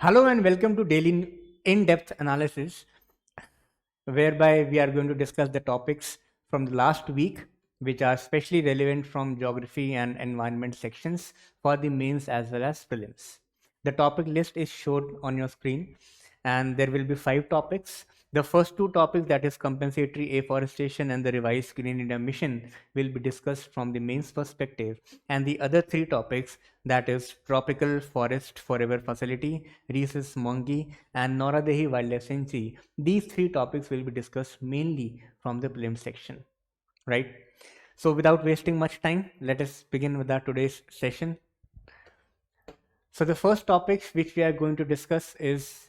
Hello and welcome to daily in-depth analysis, whereby we are going to discuss the topics from the last week, which are especially relevant from geography and environment sections for the mains as well as prelims. The topic list is shown on your screen, and there will be 5 topics. The first 2 topics, that is compensatory afforestation and the revised Green India mission, will be discussed from the mains perspective, and the other 3 topics, that is tropical forest forever facility, Rhesus Mongi, and Nauradehi wildlife sanctuary. These 3 topics will be discussed mainly from the prelim section, right? So without wasting much time, let us begin with our today's session. So the first topic which we are going to discuss is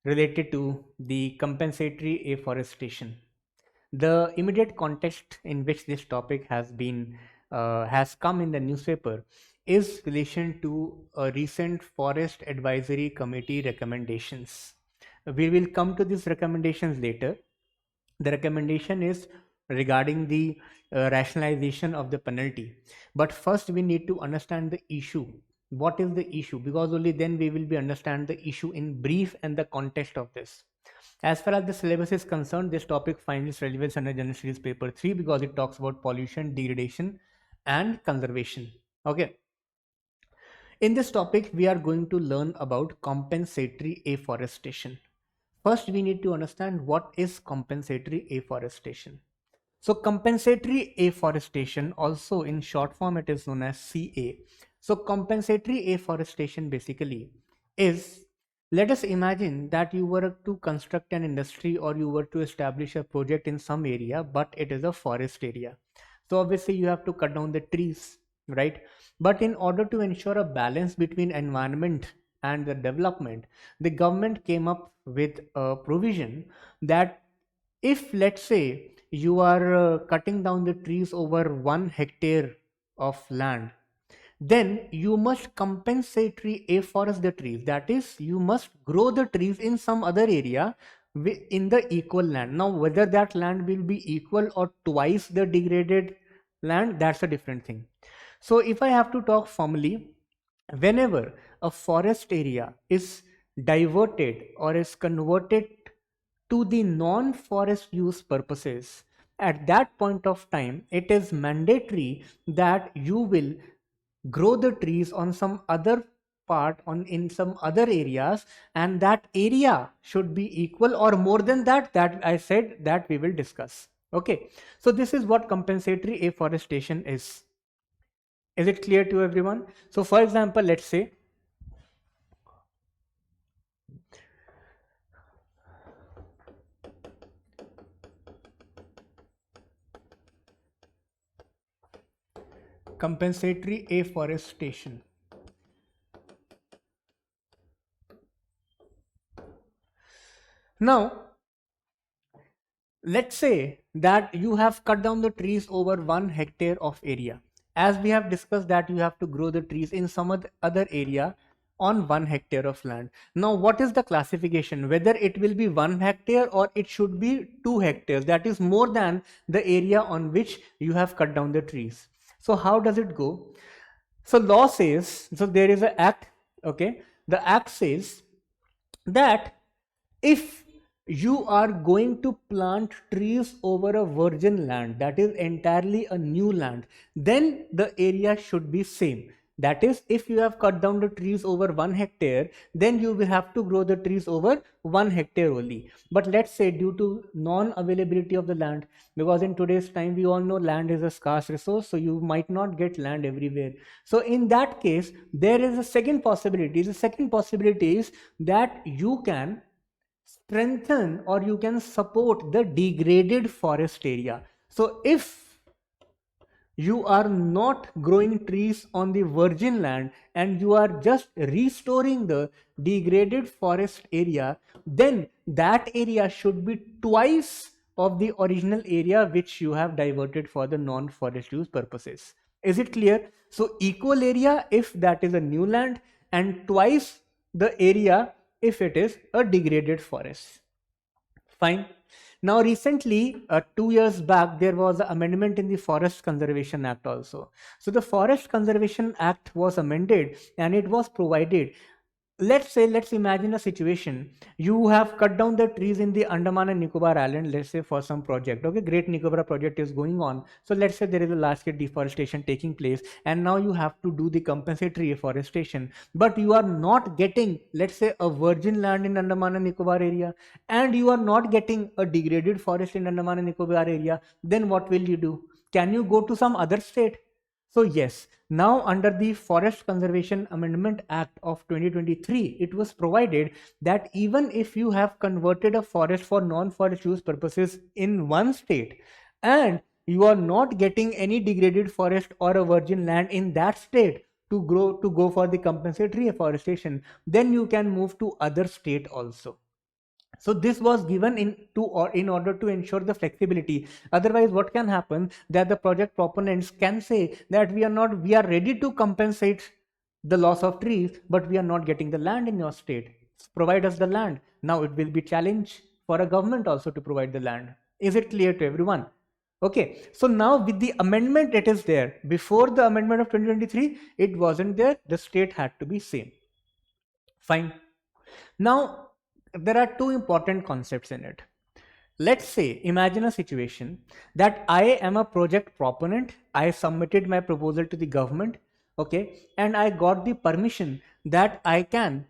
related to the compensatory afforestation. The immediate context in which this topic has come in the newspaper is relation to a recent Forest Advisory Committee recommendations. We will come to these recommendations later. The recommendation is regarding the rationalization of the penalty. But first we need to understand the issue. What is the issue? Because only then we will be understand the issue in brief and the context of this. As far as the syllabus is concerned, this topic finds its relevance under General Studies Paper 3 because it talks about pollution, degradation, and conservation. Okay. In this topic, we are going to learn about compensatory afforestation. First, we need to understand what is compensatory afforestation. So compensatory afforestation, also in short form it is known as CA. So compensatory afforestation basically is, let us imagine that you were to construct an industry or you were to establish a project in some area, but it is a forest area. So obviously you have to cut down the trees, right? But in order to ensure a balance between environment and the development, the government came up with a provision that if, let's say, you are cutting down the trees over 1 hectare of land, then you must compensatory afforest the trees. That is, you must grow the trees in some other area in the equal land. Now, whether that land will be equal or twice the degraded land, that's a different thing. So, if I have to talk formally, whenever a forest area is diverted or is converted to the non-forest use purposes, at that point of time it is mandatory that you will grow the trees on some other part on in some other areas, and that area should be equal or more than that I said that we will discuss. Okay, so this is what compensatory afforestation is. Is it clear to everyone? So for example, let's say compensatory afforestation. Now, let's say that you have cut down the trees over 1 hectare of area. As we have discussed that you have to grow the trees in some other area on 1 hectare of land. Now, what is the classification? Whether it will be 1 hectare or it should be 2 hectares. That is more than the area on which you have cut down the trees. So how does it go? So law says, so there is an act, okay? The act says that if you are going to plant trees over a virgin land, that is entirely a new land, then the area should be same. That is, if you have cut down the trees over 1 hectare, then you will have to grow the trees over 1 hectare only. But let's say due to non-availability of the land, because in today's time we all know land is a scarce resource, so you might not get land everywhere. So in that case, there is a second possibility. The second possibility is that you can strengthen or you can support the degraded forest area. So if you are not growing trees on the virgin land and you are just restoring the degraded forest area, then that area should be twice of the original area which you have diverted for the non-forest use purposes. Is it clear? So equal area if that is a new land, and twice the area if it is a degraded forest. Fine. Now, recently, 2 years back, there was an amendment in the Forest Conservation Act also. So, the Forest Conservation Act was amended and it was provided let's imagine a situation. You have cut down the trees in the Andaman and Nicobar Island, let's say for some project. Okay, Great Nicobar project is going on. So let's say there is a large scale deforestation taking place, and now you have to do the compensatory afforestation, but you are not getting, let's say, a virgin land in Andaman and Nicobar area, and you are not getting a degraded forest in Andaman and Nicobar area. Then what will you do? Can you go to some other state? So yes, now under the Forest Conservation Amendment Act of 2023, it was provided that even if you have converted a forest for non-forest use purposes in one state and you are not getting any degraded forest or a virgin land in that state to go for the compensatory afforestation, then you can move to other state also. So this was given in order to ensure the flexibility. Otherwise, what can happen that the project proponents can say that we are ready to compensate the loss of trees, but we are not getting the land in your state. Provide us the land. Now it will be challenge for a government also to provide the land. Is it clear to everyone? Okay, so now with the amendment it is there. Before the amendment of 2023, it wasn't there. The state had to be same. Fine. Now, there are two important concepts in it. Let's say, imagine a situation that I am a project proponent. I submitted my proposal to the government, okay, and I got the permission that I can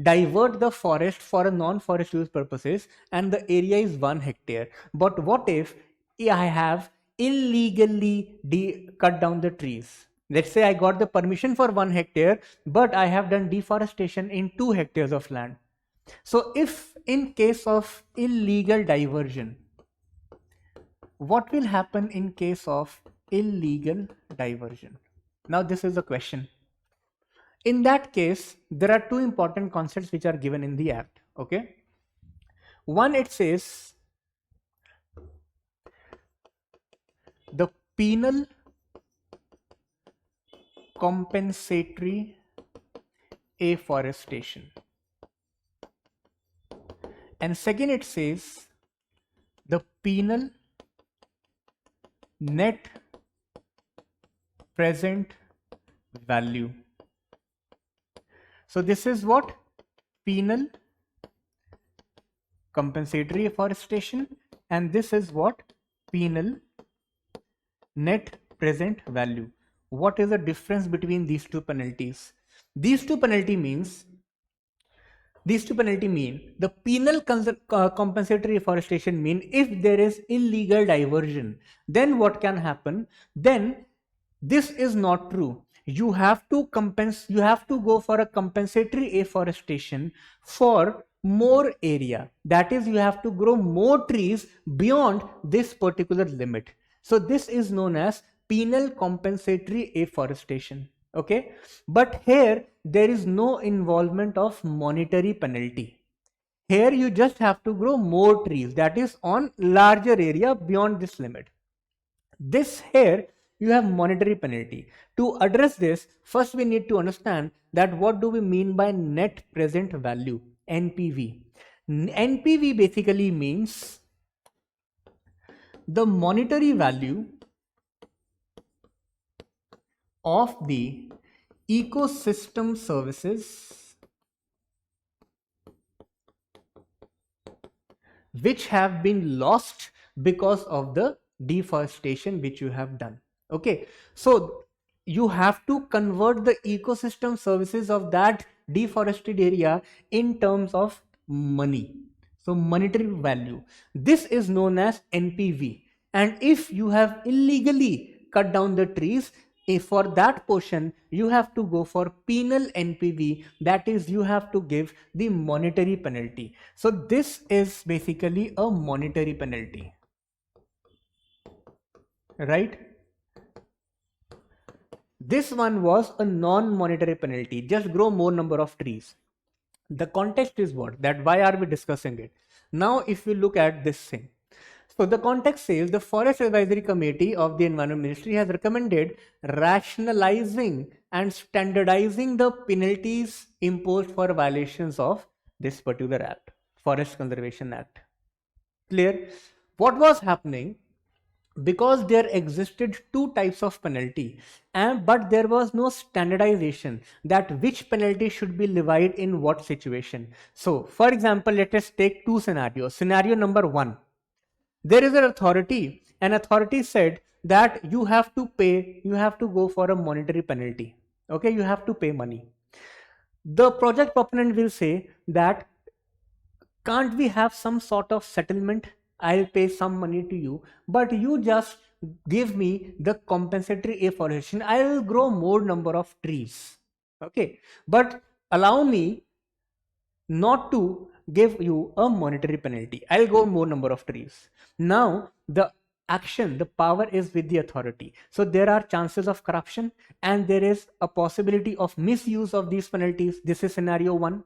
divert the forest for a non-forest use purposes, and the area is 1 hectare. But what if I have illegally cut down the trees? Let's say I got the permission for 1 hectare, but I have done deforestation in 2 hectares of land. So if in case of illegal diversion, what will happen in case of illegal diversion? Now this is the question. In that case, there are two important concepts which are given in the act. Okay. One, it says the penal compensatory afforestation. And second, it says the penal net present value. So this is what? Penal compensatory afforestation, and this is what? Penal net present value. What is the difference between these two penalties? These two penalty means the penal compensatory afforestation mean if there is illegal diversion, then what can happen? Then this is not true. You have to go for a compensatory afforestation for more area. That is, you have to grow more trees beyond this particular limit. So this is known as penal compensatory afforestation. Okay, but here there is no involvement of monetary penalty. Here you just have to grow more trees, that is on larger area beyond this limit. This here you have monetary penalty. To address this, first we need to understand that what do we mean by net present value, NPV. NPV basically means the monetary value of the ecosystem services which have been lost because of the deforestation which you have done. Okay, so you have to convert the ecosystem services of that deforested area in terms of money. So monetary value, this is known as NPV. And if you have illegally cut down the trees, if for that portion you have to go for penal NPV, that is, you have to give the monetary penalty. So this is basically a monetary penalty, right? This one was a non-monetary penalty, just grow more number of trees. The context is what? That why are we discussing it? Now if you look at this thing, so the context says the Forest Advisory Committee of the Environment Ministry has recommended rationalizing and standardizing the penalties imposed for violations of this particular act, Forest Conservation Act. Clear? What was happening? because there existed two types of penalty, and but there was no standardization that which penalty should be levied in what situation. So for example, let us take two scenarios. Scenario number one: there is an authority said that you have to go for a monetary penalty. Okay, you have to pay money. The project proponent will say that, can't we have some sort of settlement? I'll pay some money to you, but you just give me the compensatory afforestation. I'll grow more number of trees. Okay, but allow me not to give you a monetary penalty. I'll go more number of trees. Now the action, the power is with the authority. So there are chances of corruption and there is a possibility of misuse of these penalties. This is scenario one.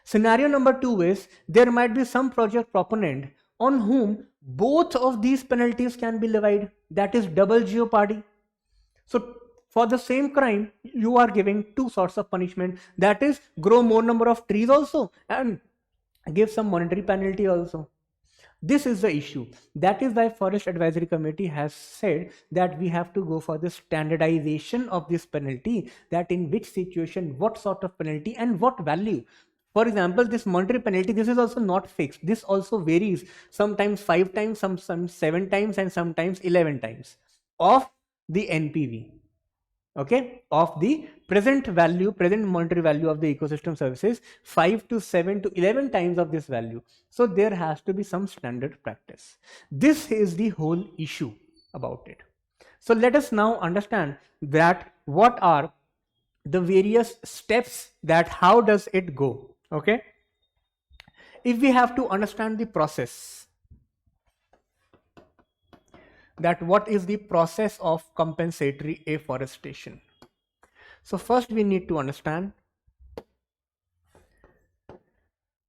Scenario number two is there might be some project proponent on whom both of these penalties can be levied. That is double jeopardy. So for the same crime, you are giving two sorts of punishment. That is grow more number of trees also and give some monetary penalty also. This is the issue. That is why Forest Advisory Committee has said that we have to go for the standardization of this penalty, that in which situation, what sort of penalty and what value. For example, this monetary penalty, this is also not fixed. This also varies. Sometimes 5 times, some 7 times, and sometimes 11 times of the NPV. Okay, of the present monetary value of the ecosystem services, 5 to 7 to 11 times of this value. So there has to be some standard practice. This is the whole issue about it. So let us now understand that what are the various steps, that how does it go. Okay, if we have to understand the process, that what is the process of compensatory afforestation. So first we need to understand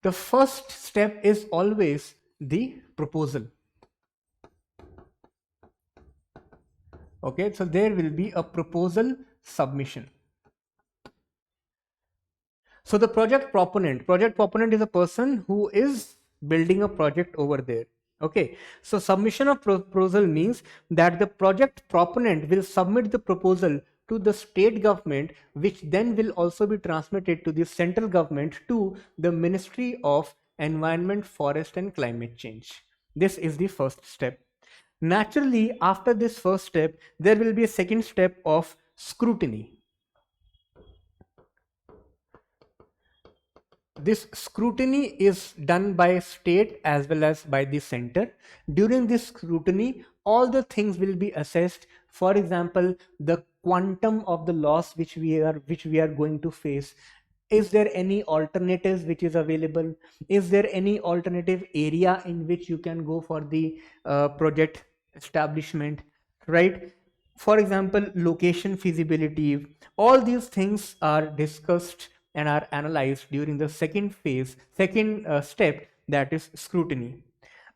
the first step is always the proposal. Okay, so there will be a proposal submission. So the project proponent is a person who is building a project over there. Okay, so submission of proposal means that the project proponent will submit the proposal to the state government, which then will also be transmitted to the central government, to the Ministry of Environment, Forest and Climate Change. This is the first step. Naturally, after this first step, there will be a second step of scrutiny. This scrutiny is done by state as well as by the center. During this scrutiny, all the things will be assessed. For example, the quantum of the loss which we are going to face. Is there any alternatives which is available? Is there any alternative area in which you can go for the project establishment, right? For example, location feasibility. All these things are discussed and are analyzed during the second step, that is scrutiny.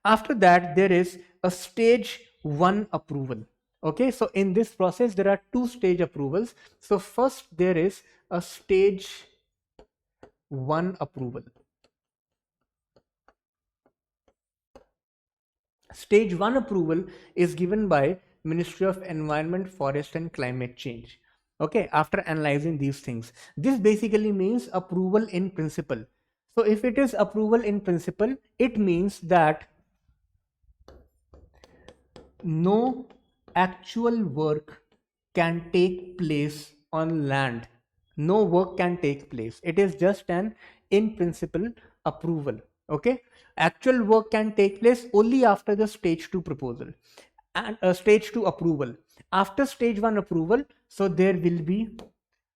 After that, there is a stage 1 approval. Okay, so in this process there are two stage approvals. So first there is a stage 1 approval. Stage 1 approval is given by Ministry of Environment, Forest and Climate Change. Okay, after analyzing these things, this basically means approval in principle. So if it is approval in principle, it means that no actual work can take place on land. No work can take place. It is just an in principle approval. Okay, actual work can take place only after the stage 2 proposal and stage 2 approval. After stage 1 approval, so there will be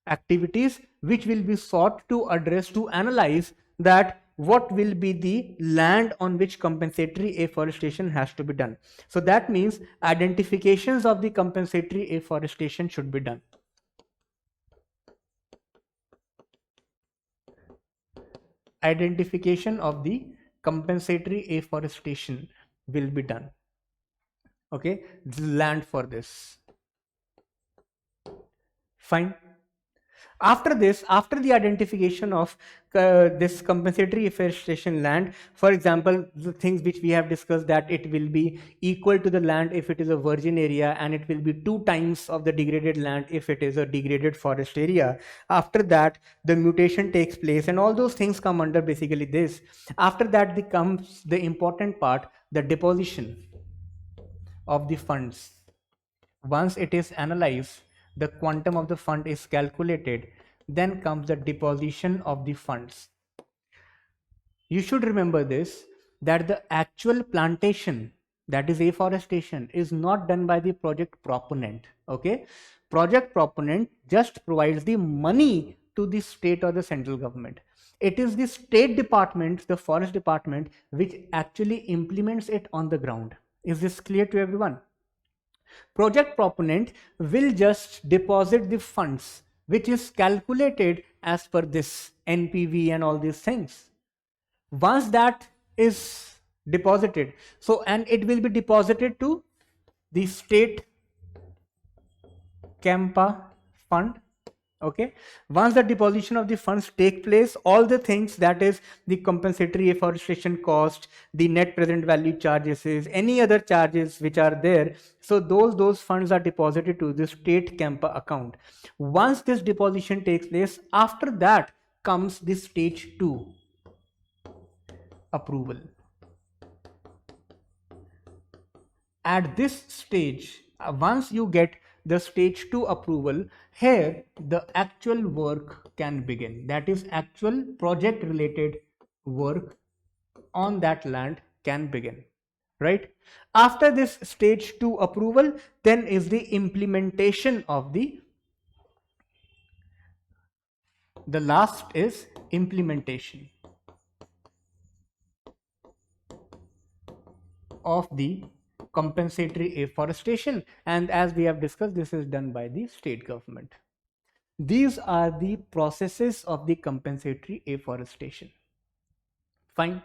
activities which will be sought to address, to analyze that what will be the land on which compensatory afforestation has to be done. So that means identifications of the compensatory afforestation should be done. Identification of the compensatory afforestation will be done. Okay, the land for this. Fine. After this, after the identification of this compensatory afforestation land, for example, the things which we have discussed, that it will be equal to the land if it is a virgin area, and it will be 2 times of the degraded land if it is a degraded forest area. After that, the mutation takes place, and all those things come under basically this. After that, comes the important part, the deposition of the funds. Once it is analyzed, the quantum of the fund is calculated, then comes the deposition of the funds. You should remember this, that the actual plantation, that is afforestation, is not done by the project proponent. Okay, project proponent just provides the money to the state or the central government. It is the state department, the forest department, which actually implements it on the ground. Is this clear to everyone? Project proponent will just deposit the funds, which is calculated as per this NPV and all these things. Once that is deposited, so, and it will be deposited to the state Campa fund. Okay, once the deposition of the funds take place, all the things, that is the compensatory afforestation cost, the net present value charges, any other charges which are there, so those funds are deposited to the state Campa account. Once this deposition takes place, after that comes the stage 2 approval. At this stage, once you get the stage 2 approval, here the actual work can begin. That is, actual project related work on that land can begin, right? After this stage 2 approval, then is the implementation of the last is implementation of the compensatory afforestation, and as we have discussed, this is done by the state government. These are the processes of the compensatory afforestation. Fine.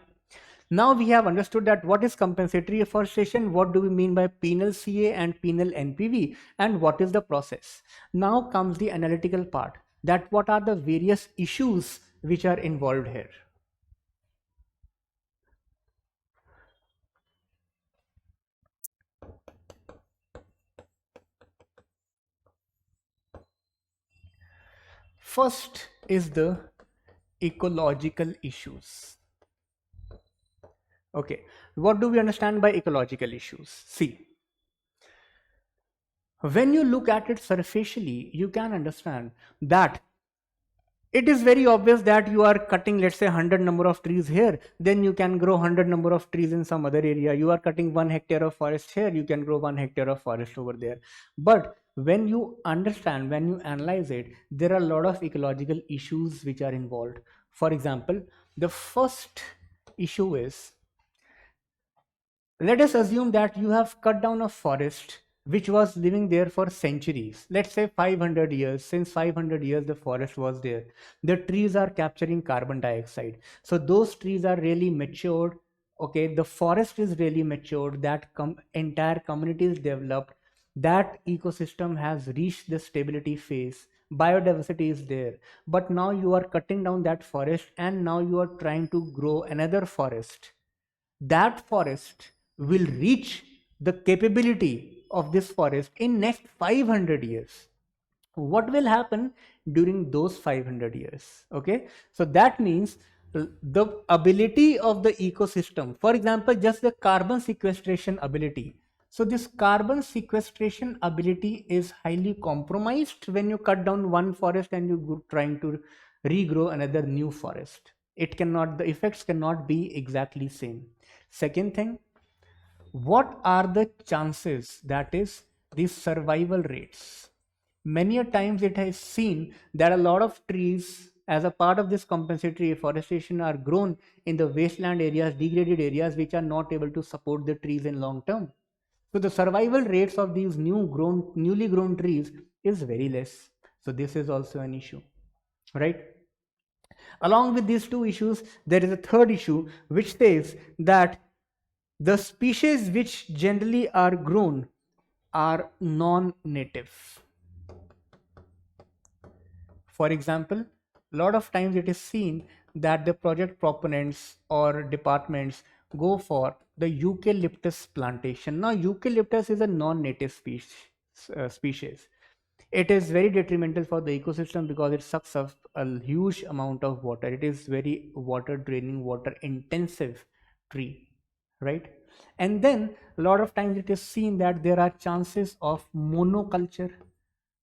Now we have understood that what is compensatory afforestation, what do we mean by penal CA and penal NPV, and what is the process. Now comes the analytical part, that what are the various issues which are involved here. First is the ecological issues. Okay, what do we understand by ecological issues? See, when you look at it superficially, you can understand that it is very obvious that you are cutting, let's say, 100 number of trees here, then you can grow 100 number of trees in some other area. You are cutting 1 hectare of forest here, you can grow 1 hectare of forest over there. But when you understand, when you analyze it, there are a lot of ecological issues which are involved. For example, the first issue is, let us assume that you have cut down a forest which was living there for centuries. Let's say 500 years. Since 500 years, the forest was there. The trees are capturing carbon dioxide. So those trees are really matured. Okay, the forest is really matured. That entire community is developed. That ecosystem has reached the stability phase. Biodiversity is there. But now you are cutting down that forest, and now you are trying to grow another forest. That forest will reach the capability of this forest in next 500 years. What will happen during those 500 years? Okay, so that means the ability of the ecosystem, for example, just the carbon sequestration ability. So this carbon sequestration ability is highly compromised when you cut down one forest and you trying to regrow another new forest. It cannot, the effects cannot be exactly same. Second thing, what are the chances, that is the survival rates? Many a times it has seen that a lot of trees as a part of this compensatory afforestation are grown in the wasteland areas, degraded areas, which are not able to support the trees in long term. So the survival rates of these newly grown trees is very less. So this is also an issue, right? Along with these two issues, there is a third issue which says that the species which generally are grown are non-native. For example, a lot of times it is seen that the project proponents or departments go for the eucalyptus plantation. Now, eucalyptus is a non-native species. It is very detrimental for the ecosystem because it sucks up a huge amount of water. It is very water draining, water intensive tree, right? And then a lot of times it is seen that there are chances of monoculture.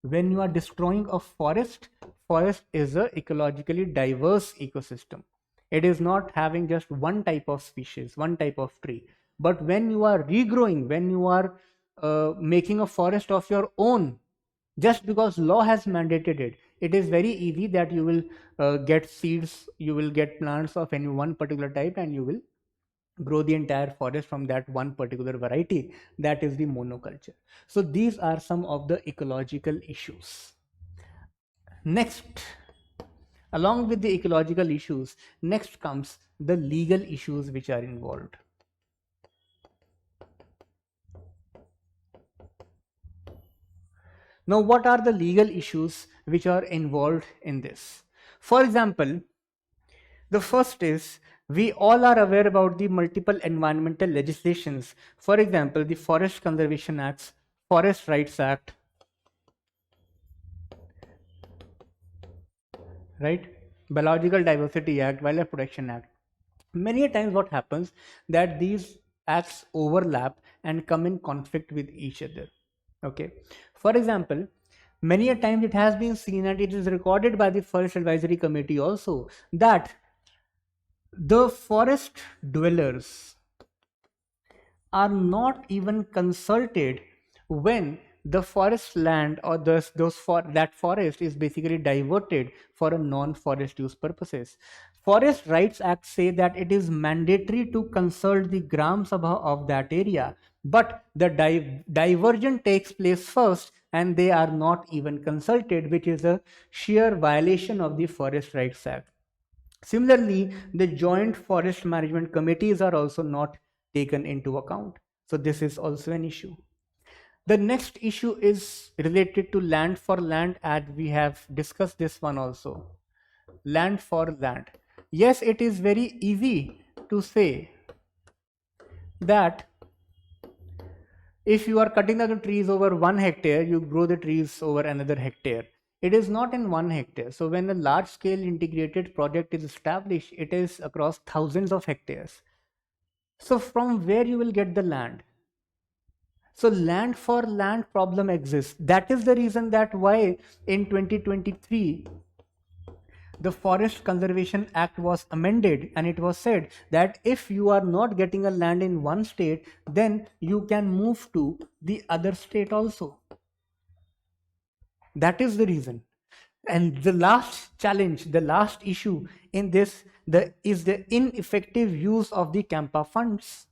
When you are destroying a forest, forest is a ecologically diverse ecosystem. It is not having just one type of species, one type of tree. But when you are regrowing, when you are making a forest of your own, just because law has mandated it, it is very easy that you will get seeds, you will get plants of any one particular type, and you will grow the entire forest from that one particular variety. That is the monoculture. So these are some of the ecological issues. Next, along with the ecological issues, next comes the legal issues which are involved. Now, what are the legal issues which are involved in this? For example, the first is, we all are aware about the multiple environmental legislations. For example, the Forest Conservation Acts, Forest Rights Act, right? Biological Diversity Act, Wildlife Protection Act. Many a times what happens that these acts overlap and come in conflict with each other. Okay. For example, many a times it has been seen, and it is recorded by the Forest Advisory Committee also, that the forest dwellers are not even consulted when the forest land or that forest is basically diverted for a non-forest use purposes. Forest Rights Act say that it is mandatory to consult the Gram Sabha of that area, but the diversion takes place first and they are not even consulted, which is a sheer violation of the Forest Rights Act. Similarly, the joint forest management committees are also not taken into account. So this is also an issue. The next issue is related to land for land, as we have discussed this one also. Land for land. Yes, it is very easy to say that if you are cutting down the trees over 1 hectare, you grow the trees over another hectare. It is not in 1 hectare. So when a large scale integrated project is established, it is across thousands of hectares. So from where you will get the land? So land for land problem exists. That is the reason that why in 2023 the Forest Conservation Act was amended, and it was said that if you are not getting a land in one state, then you can move to the other state also. That is the reason. And the last challenge, the last issue in this is the ineffective use of the CAMPA funds.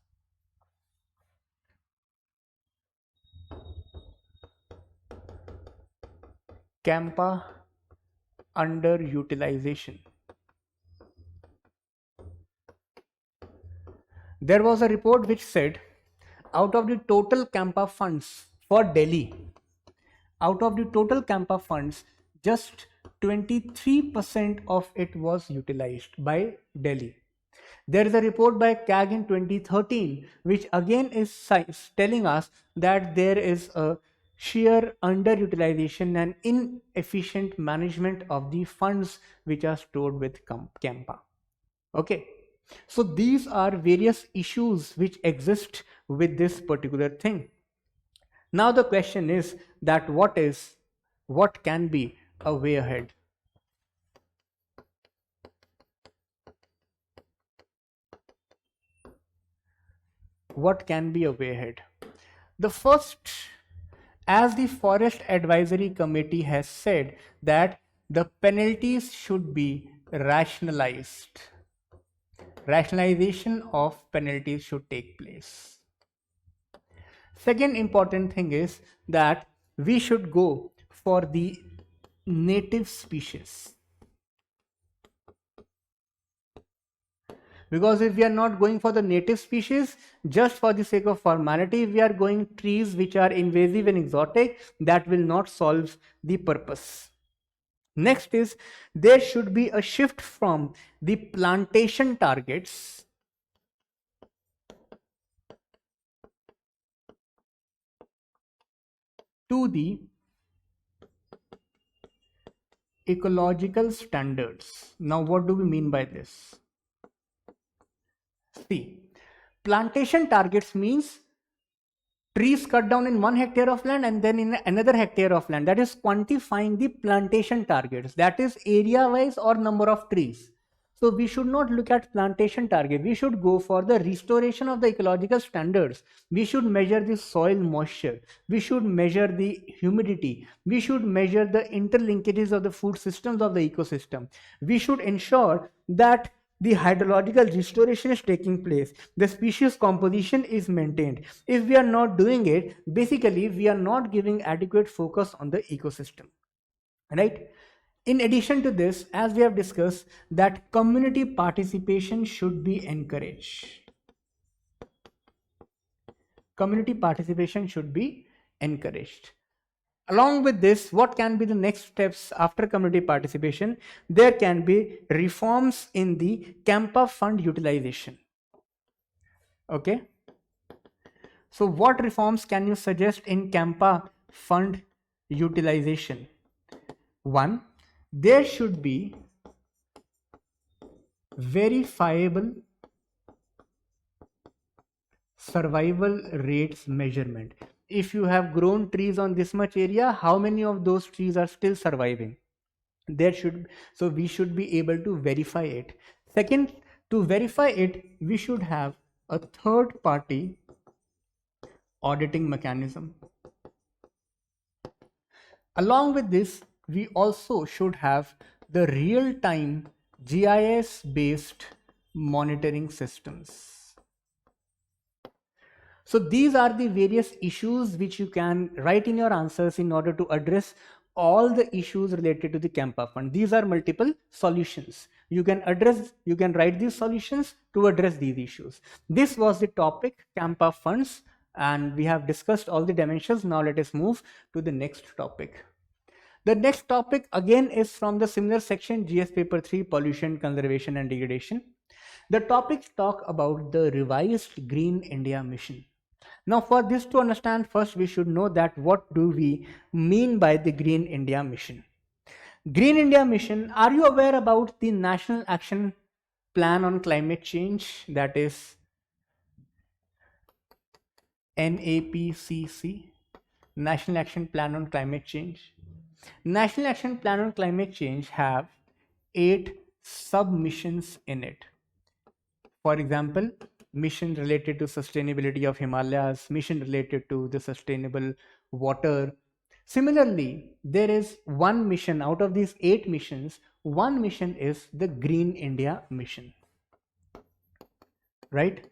CAMPA underutilization. There was a report which said out of the total CAMPA funds for Delhi, out of the total CAMPA funds, just 23% of it was utilized by Delhi. There is a report by CAG in 2013 which again is telling us that there is a sheer underutilization and inefficient management of the funds which are stored with CAMPA. Okay, so these are various issues which exist with this particular thing. Now the question is that what can be a way ahead? What can be a way ahead? The first, as the Forest Advisory Committee has said, that the penalties should be rationalized. Rationalization of penalties should take place. Second important thing is that we should go for the native species. Because if we are not going for the native species, just for the sake of formality, we are going trees which are invasive and exotic, that will not solve the purpose. Next is there should be a shift from the plantation targets to the ecological standards. Now, what do we mean by this? See, plantation targets means trees cut down in 1 hectare of land and then in another hectare of land. That is quantifying the plantation targets. That is area wise or number of trees. So we should not look at plantation target. We should go for the restoration of the ecological standards. We should measure the soil moisture. We should measure the humidity. We should measure the interlinkages of the food systems of the ecosystem. We should ensure that the hydrological restoration is taking place, the species composition is maintained. If we are not doing it, basically we are not giving adequate focus on the ecosystem, right? In addition to this, as we have discussed, that community participation should be encouraged. Community participation should be encouraged. Along with this, what can be the next steps after community participation? There can be reforms in the CAMPA fund utilization. Okay. So what reforms can you suggest in CAMPA fund utilization? One, there should be verifiable survival rates measurement. If you have grown trees on this much area, how many of those trees are still surviving? So we should be able to verify it. Second, to verify it, we should have a third party auditing mechanism. Along with this, we also should have the real-time GIS based monitoring systems. So these are the various issues which you can write in your answers in order to address all the issues related to the CAMPA fund. These are multiple solutions. You can write these solutions to address these issues. This was the topic, CAMPA funds, and we have discussed all the dimensions. Now let us move to the next topic. The next topic again is from the similar section, GS paper 3, pollution, conservation and degradation. The topics talk about the revised Green India mission. Now for this to understand, first we should know that what do we mean by the Green India mission. Green India mission, are you aware about the National Action Plan on Climate Change, that is NAPCC, National Action Plan on Climate Change? National Action Plan on Climate Change have 8 sub-missions in it. For example, mission related to sustainability of Himalayas, mission related to the sustainable water. Similarly, there is one mission out of these 8 missions, one mission is the Green India mission, right?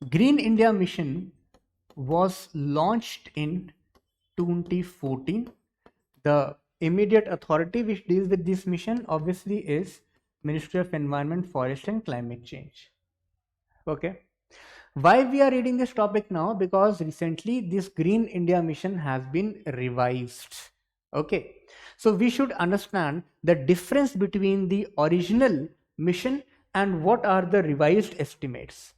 Green India mission was launched in 2014. The immediate authority which deals with this mission obviously is Ministry of Environment, Forest and Climate Change. Okay. Why we are reading this topic now? Because recently this Green India mission has been revised. Okay. So we should understand the difference between the original mission and what are the revised estimates.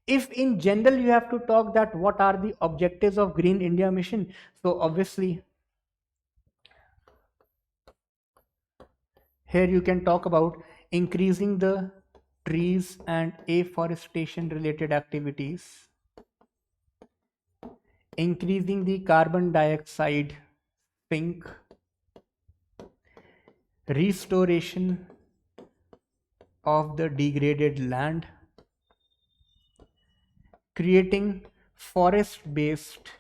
If in general you have to talk that what are the objectives of Green India mission, so obviously here you can talk about increasing the trees and afforestation related activities, increasing the carbon dioxide sink, restoration of the degraded land, creating forest-based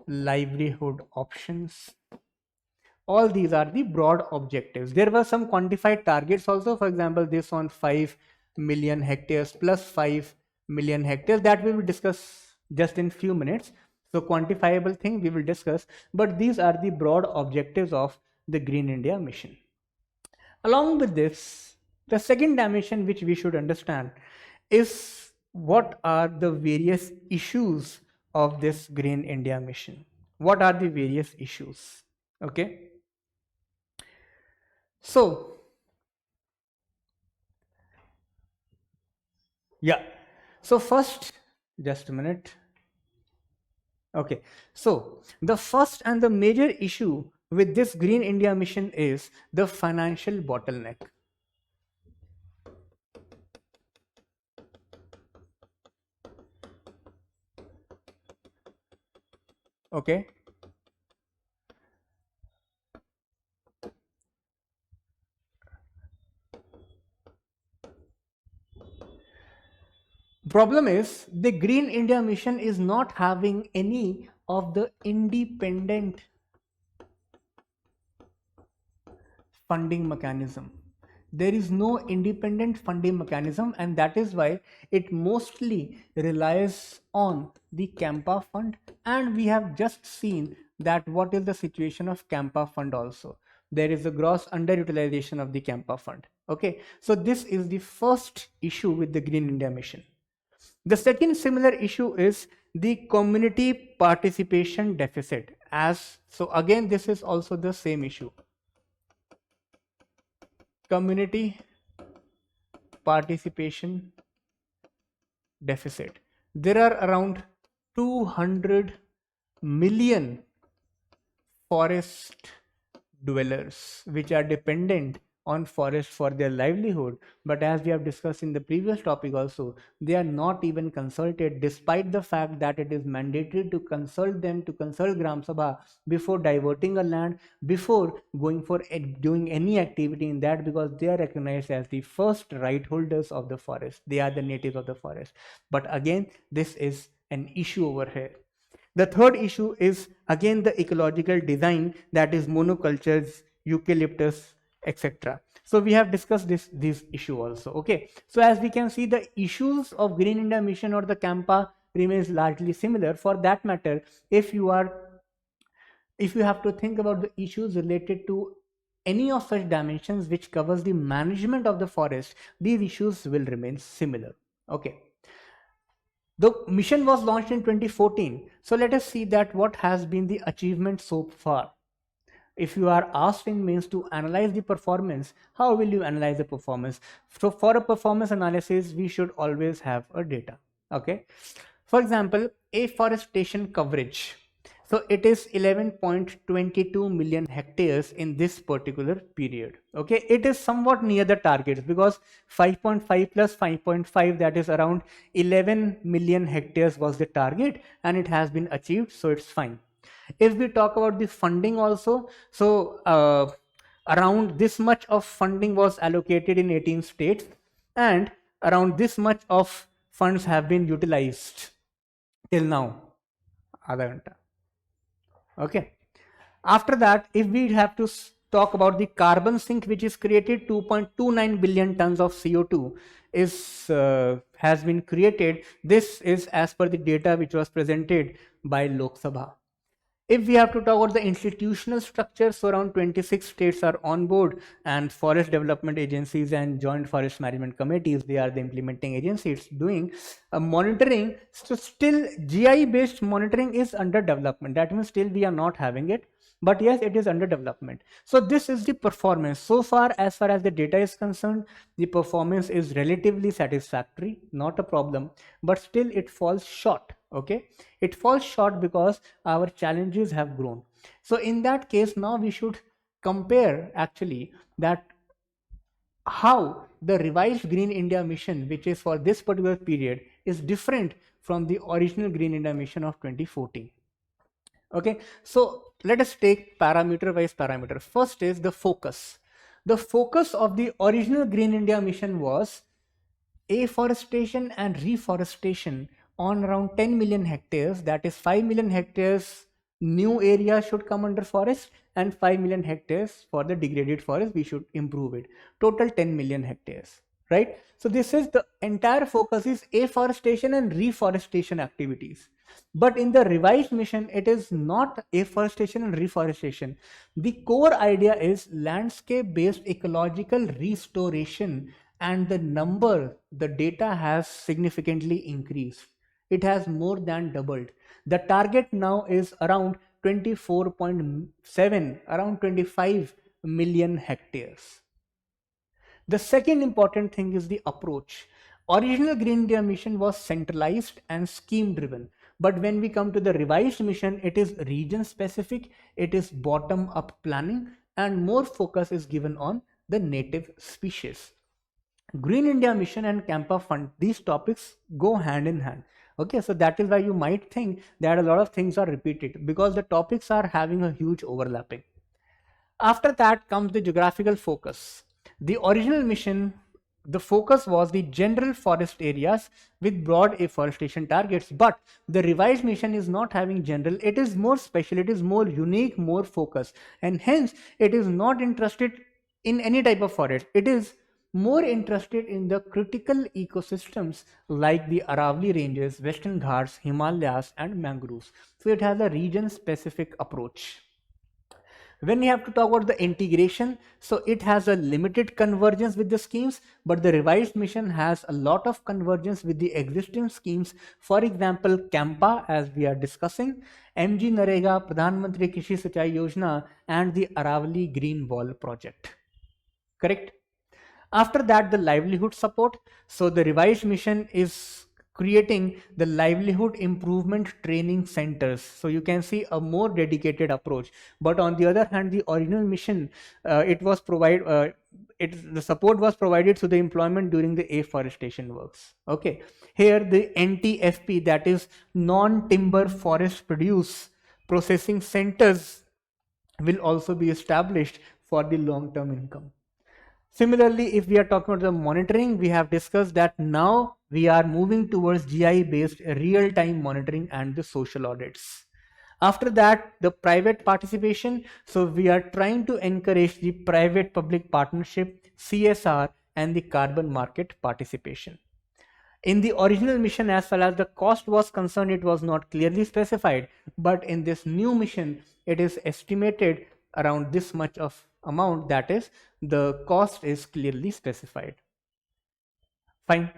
livelihood options. All these are the broad objectives. There were some quantified targets also. For example, this on 5 million hectares plus 5 million hectares, that we will discuss just in few minutes. So quantifiable thing we will discuss, but these are the broad objectives of the Green India mission. Along with this, the second dimension which we should understand is what are the various issues of this Green India mission. What are the various issues? Okay. So, yeah. So first, just a minute. Okay. So the first and the major issue with this Green India mission is the financial bottleneck. Okay. Problem is the Green India mission is not having any of the independent funding mechanism. There is no independent funding mechanism, and that is why it mostly relies on the Campa fund. And we have just seen that what is the situation of Campa fund also. There is a gross underutilization of the Campa fund. Okay, so this is the first issue with the Green India mission. The second similar issue is the community participation deficit. As so, again, this is also the same issue. Community participation deficit. There are around 200 million forest dwellers which are dependent on forest for their livelihood, but as we have discussed in the previous topic also, they are not even consulted, despite the fact that it is mandatory to consult them, to consult Gram Sabha before diverting a land, before going for doing any activity in that, because they are recognized as the first right holders of the forest. They are the natives of the forest. But again, this is an issue over here. The third issue is again the ecological design, that is monocultures, eucalyptus, etc. So we have discussed this issue also. Okay. So as we can see, the issues of Green India Mission or the Campa remains largely similar. For that matter, if you have to think about the issues related to any of such dimensions which covers the management of the forest, these issues will remain similar. Okay. The mission was launched in 2014. So let us see that what has been the achievement so far. If you are asked in mains to analyze the performance, how will you analyze the performance? So for a performance analysis, we should always have a data. Okay. For example, afforestation coverage. So it is 11.22 million hectares in this particular period. Okay, it is somewhat near the targets because 5.5 plus 5.5, that is around 11 million hectares was the target, and it has been achieved, so it's fine. If we talk about the funding also, so around this much of funding was allocated in 18 states, and around this much of funds have been utilized till now. आधा घंटा. Okay. After that, if we have to talk about the carbon sink, which is created, 2.29 billion tons of CO2 is has been created. This is as per the data which was presented by Lok Sabha. If we have to talk about the institutional structure, so around 26 states are on board, and forest development agencies and joint forest management committees, they are the implementing agencies doing monitoring. So still GI based monitoring is under development. That means still we are not having it, but yes, it is under development. So this is the performance so far. As far as the data is concerned, the performance is relatively satisfactory, not a problem, but still it falls short. Okay, it falls short because our challenges have grown. So in that case, now we should compare actually that how the revised Green India mission, which is for this particular period, is different from the original Green India mission of 2014. Okay, so let us take parameter wise parameter. First is the focus. The focus of the original Green India mission was afforestation and reforestation on around 10 million hectares. That is 5 million hectares new area should come under forest, and 5 million hectares for the degraded forest we should improve it. Total 10 million hectares, right? So this is the entire focus is afforestation and reforestation activities. But in the revised mission, it is not afforestation and reforestation. The core idea is landscape based ecological restoration, and the data has significantly increased. It has more than doubled. The target now is around 24.7, around 25 million hectares. The second important thing is the approach. Original Green India mission was centralized and scheme driven. But when we come to the revised mission, it is region specific, it is bottom up planning, and more focus is given on the native species. Green India mission and Campa Fund, these topics go hand in hand. Okay, so that is why you might think that a lot of things are repeated because the topics are having a huge overlapping. After that comes the geographical focus. The original mission, the focus was the general forest areas with broad afforestation targets, but the revised mission is not having general, it is more special, it is more unique, more focused, and hence it is not interested in any type of forest. It is more interested in the critical ecosystems like the Aravalli ranges, Western Ghats, Himalayas, and mangroves. So it has a region specific approach. When we have to talk about the integration, so it has a limited convergence with the schemes, but the revised mission has a lot of convergence with the existing schemes. For example, Campa, as we are discussing, MG Narega, Pradhan Mantri Krishi Sinchai Yojana, and the Aravalli Green Wall project. Correct? After that, the livelihood support. So the revised mission is creating the livelihood improvement training centers. So you can see a more dedicated approach. But on the other hand, the original mission, the support was provided to the employment during the afforestation works. Okay. Here the NTFP, that is non-timber forest produce processing centers, will also be established for the long-term income. Similarly, if we are talking about the monitoring, we have discussed that now we are moving towards GI based real-time monitoring and the social audits. After that, the private participation. So we are trying to encourage the private public partnership, CSR, and the carbon market participation. In the original mission, as far as the cost was concerned, it was not clearly specified, but in this new mission, it is estimated around this much of amount, that is, the cost is clearly specified. Fine.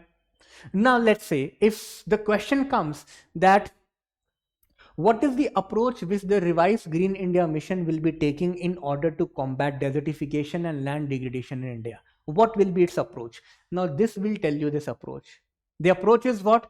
Now let's say if the question comes that what is the approach which the revised Green India mission will be taking in order to combat desertification and land degradation in India? What will be its approach? Now this will tell you this approach. The approach is what?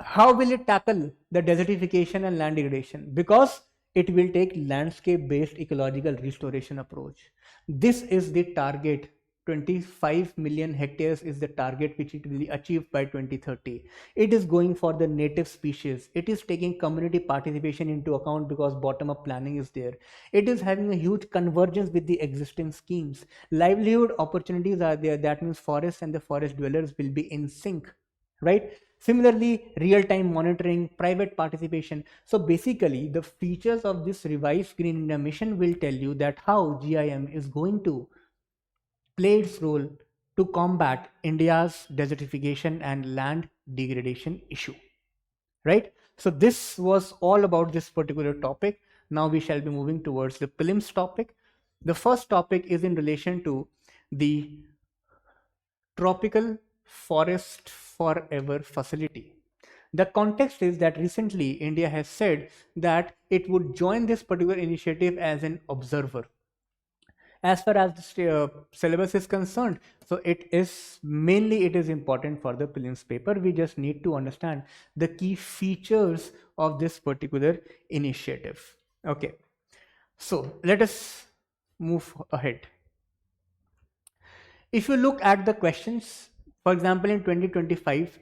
How will it tackle the desertification and land degradation? Because it will take landscape based ecological restoration approach. This is the target. 25 million hectares is the target which it will be achieved by 2030. It is going for the native species. It is taking community participation into account because bottom up planning is there. It is having a huge convergence with the existing schemes. Livelihood opportunities are there. That means forests and the forest dwellers will be in sync, right? Similarly, real-time monitoring, private participation. So basically, the features of this revised Green India mission will tell you that how GIM is going to play its role to combat India's desertification and land degradation issue, right? So this was all about this particular topic. Now we shall be moving towards the prelims topic. The first topic is in relation to the tropical forest forever facility. The context is that recently India has said that it would join this particular initiative as an observer. As far as the syllabus is concerned, so it is important for the prelims paper. We just need to understand the key features of this particular initiative. Okay, so let us move ahead. If you look at the questions, for example, in 2025,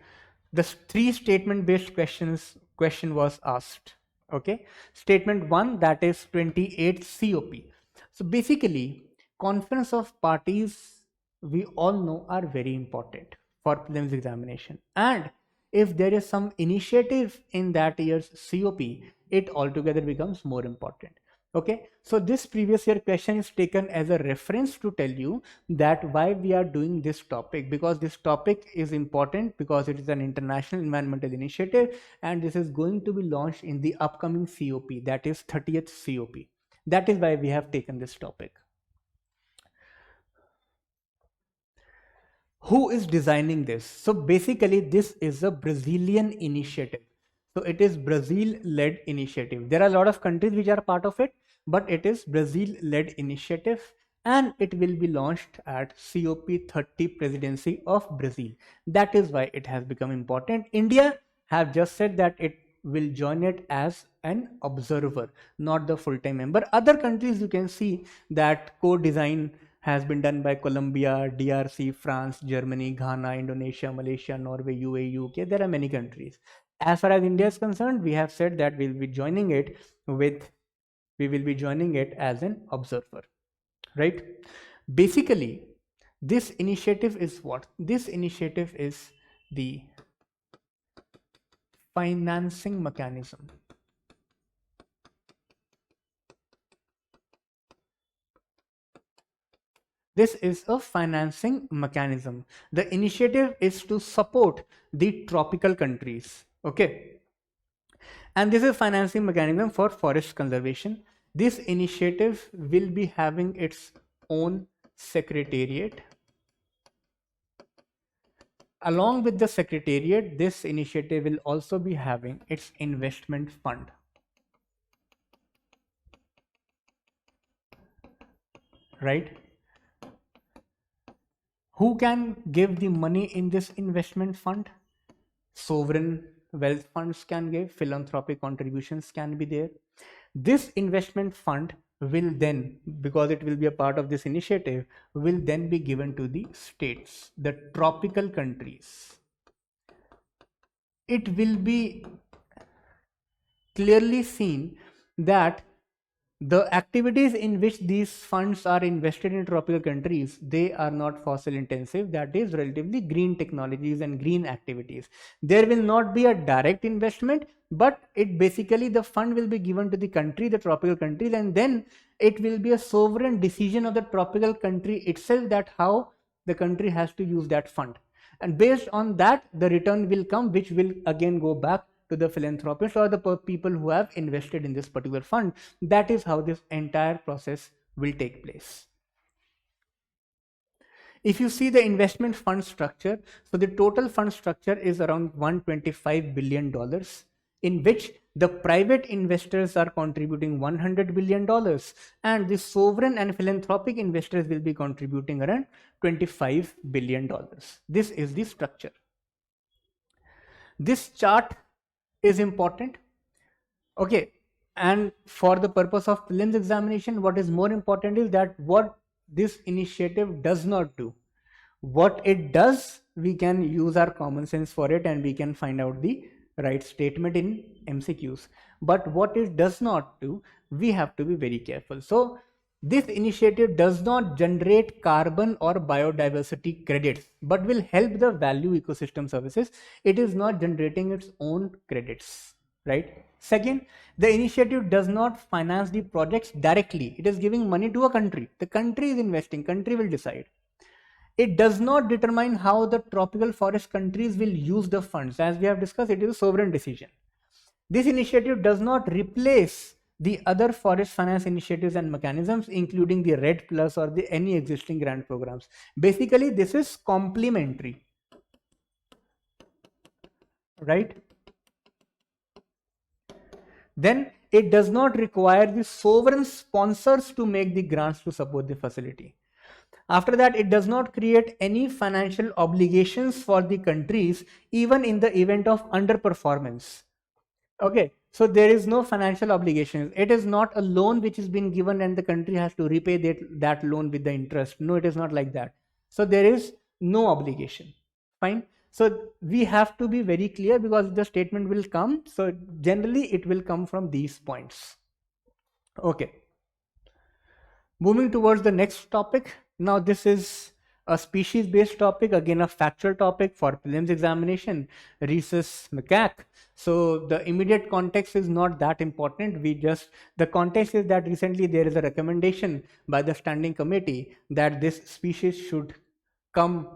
the three statement based question was asked. Okay, statement 1, that is 28 COP. So basically, conference of parties, we all know, are very important for prelims examination, and if there is some initiative in that year's COP, it altogether becomes more important. Okay, so this previous year question is taken as a reference to tell you that why we are doing this topic, because this topic is important because it is an international environmental initiative and this is going to be launched in the upcoming COP, that is 30th COP. That is why we have taken this topic. Who is designing this? So basically this is a Brazilian initiative. So it is Brazil-led initiative. There are a lot of countries which are part of it, but it is Brazil-led initiative, and it will be launched at COP30 presidency of Brazil. That is why it has become important. India have just said that it will join it as an observer, not the full-time member. Other countries, you can see that co-design has been done by Colombia, DRC, France, Germany, Ghana, Indonesia, Malaysia, Norway, UAE, UK. There are many countries. As far as India is concerned, we have said that we will be joining it as an observer, right? Basically, this initiative is what? This initiative is the financing mechanism. This is a financing mechanism. The initiative is to support the tropical countries. Okay. And this is financing mechanism for forest conservation. This initiative will be having its own secretariat. Along with the secretariat, this initiative will also be having its investment fund. Right? Who can give the money in this investment fund? Sovereign wealth funds can give, philanthropic contributions can be there. This investment fund will then, because it will be a part of this initiative, will then be given to the states, the tropical countries. It will be clearly seen that the activities in which these funds are invested in tropical countries, they are not fossil intensive, that is relatively green technologies and green activities. There will not be a direct investment, but it basically, the fund will be given to the country, the tropical countries, and then it will be a sovereign decision of the tropical country itself that how the country has to use that fund. And based on that, the return will come, which will again go back to the philanthropists or the people who have invested in this particular fund. That is how this entire process will take place. If you see the investment fund structure, so the total fund structure is around $125 billion, in which the private investors are contributing $100 billion and the sovereign and philanthropic investors will be contributing around $25 billion. This is the structure. This chart is important. Okay, and for the purpose of prelims examination, what is more important is that what this initiative does not do. What it does, we can use our common sense for it and we can find out the right statement in MCQs. But what it does not do, we have to be very careful. So this initiative does not generate carbon or biodiversity credits, but will help the value ecosystem services. It is not generating its own credits, right? Second, the initiative does not finance the projects directly. It is giving money to a country. The country is investing, country will decide. It does not determine how the tropical forest countries will use the funds. As we have discussed, it is a sovereign decision. This initiative does not replace the other forest finance initiatives and mechanisms, including the RED Plus or the any existing grant programs. Basically, this is complementary, right? Then it does not require the sovereign sponsors to make the grants to support the facility. After that, it does not create any financial obligations for the countries, even in the event of underperformance. Okay, so there is no financial obligations. It is not a loan which is being given and the country has to repay that loan with the interest. No, it is not like that. So there is no obligation. Fine. So we have to be very clear because the statement will come. So generally it will come from these points. Okay. Moving towards the next topic. Now this is a species based topic, again a factual topic for prelims examination, Rhesus macaque. So the immediate context is not that important. The context is that recently there is a recommendation by the standing committee that this species should come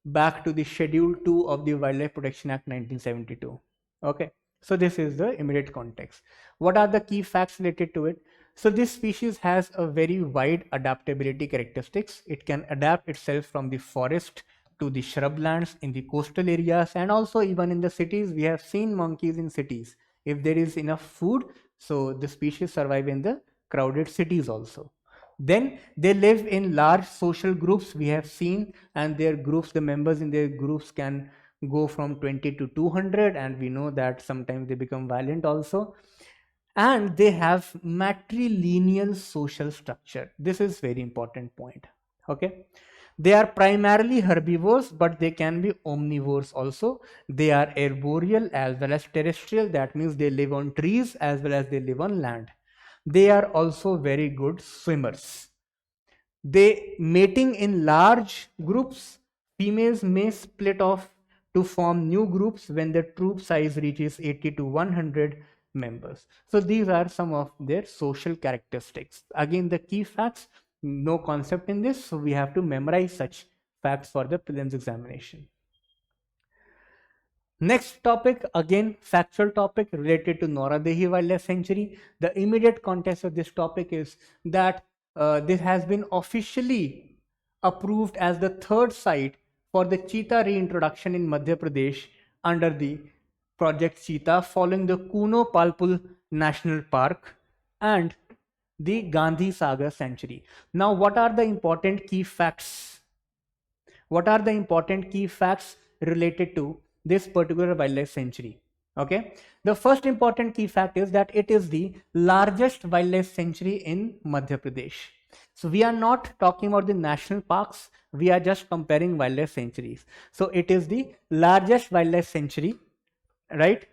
back to the schedule 2 of the Wildlife Protection Act 1972. Okay, so this is the immediate context. What are the key facts related to it? So this species has a very wide adaptability characteristics. It can adapt itself from the forest to the shrublands in the coastal areas, and also even in the cities. We have seen monkeys in cities. If there is enough food, so the species survive in the crowded cities also. Then they live in large social groups, we have seen, and their groups, the members in their groups can go from 20 to 200, and we know that sometimes they become violent also. And they have matrilineal social structure. This is very important point. Okay, they are primarily herbivores, but they can be omnivores also. They are arboreal as well as terrestrial. That means they live on trees as well as they live on land. They are also very good swimmers. They mating in large groups. Females may split off to form new groups when the troop size reaches 80 to 100 members. So these are some of their social characteristics. Again, the key facts, no concept in this, so we have to memorize such facts for the prelims examination. Next topic, again factual topic related to Nauradehi Wildlife Sanctuary. The immediate context of this topic is that this has been officially approved as the third site for the cheetah reintroduction in Madhya Pradesh under the Project Cheetah, following the Kuno Palpul National Park and the Gandhi Sagar Sanctuary. Now, what are the important key facts? What are the important key facts related to this particular wildlife sanctuary? Okay, the first important key fact is that it is the largest wildlife sanctuary in Madhya Pradesh. So we are not talking about the national parks, we are just comparing wildlife sanctuaries. So it is the largest wildlife sanctuary, right?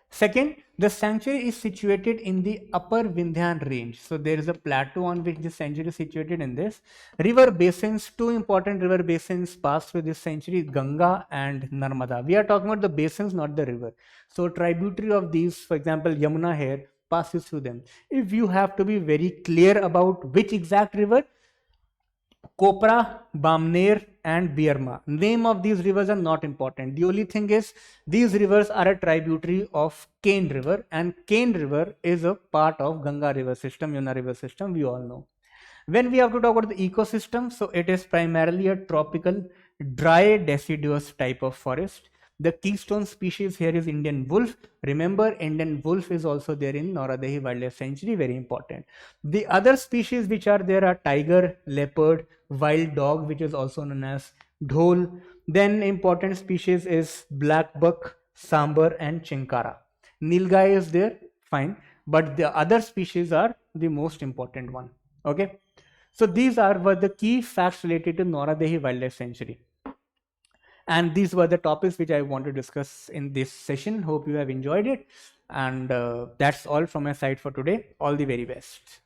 Second, the sanctuary is situated in the upper Vindhyan range. So there is a plateau on which the sanctuary is situated in this. River basins, two important river basins pass through this sanctuary, Ganga and Narmada. We are talking about the basins, not the river. So tributary of these, for example, Yamuna here, passes through them. If you have to be very clear about which exact river, Kopra, Bamner and Bierma. Name of these rivers are not important. The only thing is these rivers are a tributary of Kane River, and Kane River is a part of Ganga river system, Yamuna river system, we all know. When we have to talk about the ecosystem, so it is primarily a tropical dry deciduous type of forest. The keystone species here is Indian wolf. Remember, Indian wolf is also there in Nauradehi Wildlife Sanctuary, very important. The other species which are there are tiger, leopard, wild dog, which is also known as dhol. Then important species is black buck, sambar and chinkara. Nilgai is there, fine, but the other species are the most important one. Okay, so these were the key facts related to Nauradehi Wildlife Sanctuary. And these were the topics which I want to discuss in this session. Hope you have enjoyed it. And that's all from my side for today. All the very best.